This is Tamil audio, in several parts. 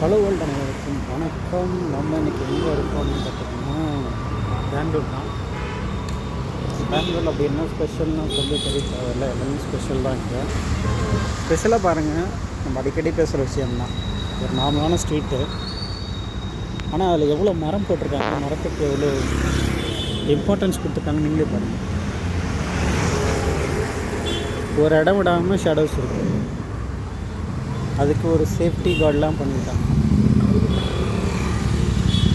ஹலோ வேர்ல்டு அனைவருக்கும் வணக்கம். நம்ம இன்றைக்கி எங்கே இருக்கோம் அப்படின்னு பார்த்தீங்கன்னா பெங்களூர் தான். பெங்களூரில் அப்படி என்ன ஸ்பெஷல்னு சொல்லி தெரிய தேவையில்லை, எல்லாமே ஸ்பெஷல் தான். இங்கே ஸ்பெஷலாக பாருங்கள், நம்ம அடிக்கடி பேசுகிற விஷயம்தான். ஒரு நார்மலான ஸ்ட்ரீட்டு, ஆனால் அதில் எவ்வளோ மரம் போட்டிருக்காங்க, மரத்துக்கு எவ்வளோ இம்பார்ட்டன்ஸ் கொடுத்துருக்காங்க நீங்களே பாருங்கள். ஒரு இடம் விடாமல் ஷேடோஸ் இருக்குது, அதுக்கு ஒரு சேஃப்டி கார்டெலாம் பண்ணியிருக்காங்க.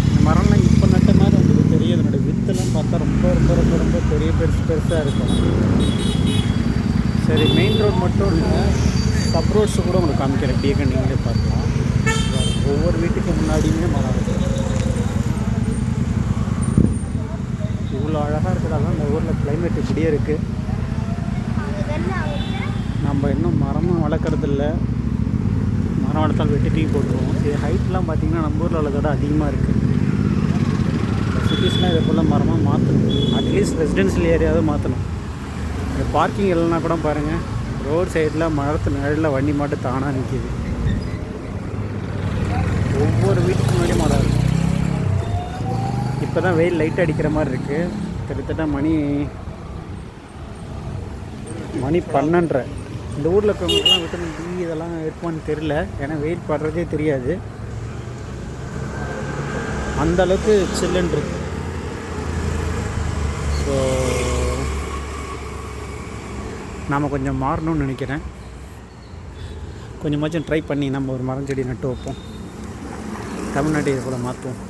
இந்த மரம்லாம் இப்போ நட்ட மாதிரி உங்களுக்கு தெரியும். அதனுடைய வித்தெல்லாம் பார்த்தா ரொம்ப ரொம்ப ரொம்ப ரொம்ப பெரிய பெருசாக இருக்கும். சரி, மெயின் ரோடு மட்டும் இல்லை, சப் ரோட்ஸு கூட உங்களுக்கு காமிக்கிறேன். எப்படியே நீங்களே பார்க்கலாம். ஒவ்வொரு வீட்டுக்கு முன்னாடியுமே மரம் இருக்குது. இவ்வளோ அழகாக இருக்கிறதால அந்த ஊரில் கிளைமேட் இப்படியே இருக்குது. நம்ம இன்னும் மரமும் வளர்க்குறதில்ல, மரம் வளர்த்தால் வெட்டி தூக்கி போட்டுருவோம். இது ஹைட்லாம் பார்த்திங்கன்னா நம்ம ஊரில் உள்ளதோட அதிகமாக இருக்குது. சிட்டிஸ்லாம் இதை போல் மரமாக மாற்றணும். அட்லீஸ்ட் ரெசிடென்ஷியல் ஏரியாவை மாற்றணும். இந்த பார்க்கிங் இல்லைன்னா கூட பாருங்கள், ரோட் சைடில் மரத்து நிழலில் வண்டி மட்டும் தானாக நிற்கிது. ஒவ்வொரு வீட்டுக்கு முன்னாடியும் மரம் இருக்கும். இப்போ தான் வெயில் லைட் அடிக்கிற மாதிரி இருக்குது. கிட்டத்தட்ட மணி 12:30. இந்த ஊரில் இருக்கிறவங்களுக்குலாம் விட்டமின் டி இதெல்லாம் இருக்குமான்னு தெரில, ஏன்னா வெயில் படுறதே தெரியாது. அந்தளவுக்கு சில்லுன்னு இருக்குது. ஸோ நாம் கொஞ்சம் மாறணும்னு நினைக்கிறேன். கொஞ்சமாச்சும் ட்ரை பண்ணி நம்ம ஒரு மரம் செடி நட்டு வைப்போம். தமிழ்நாட்டை இதை போல் மாற்றுவோம்.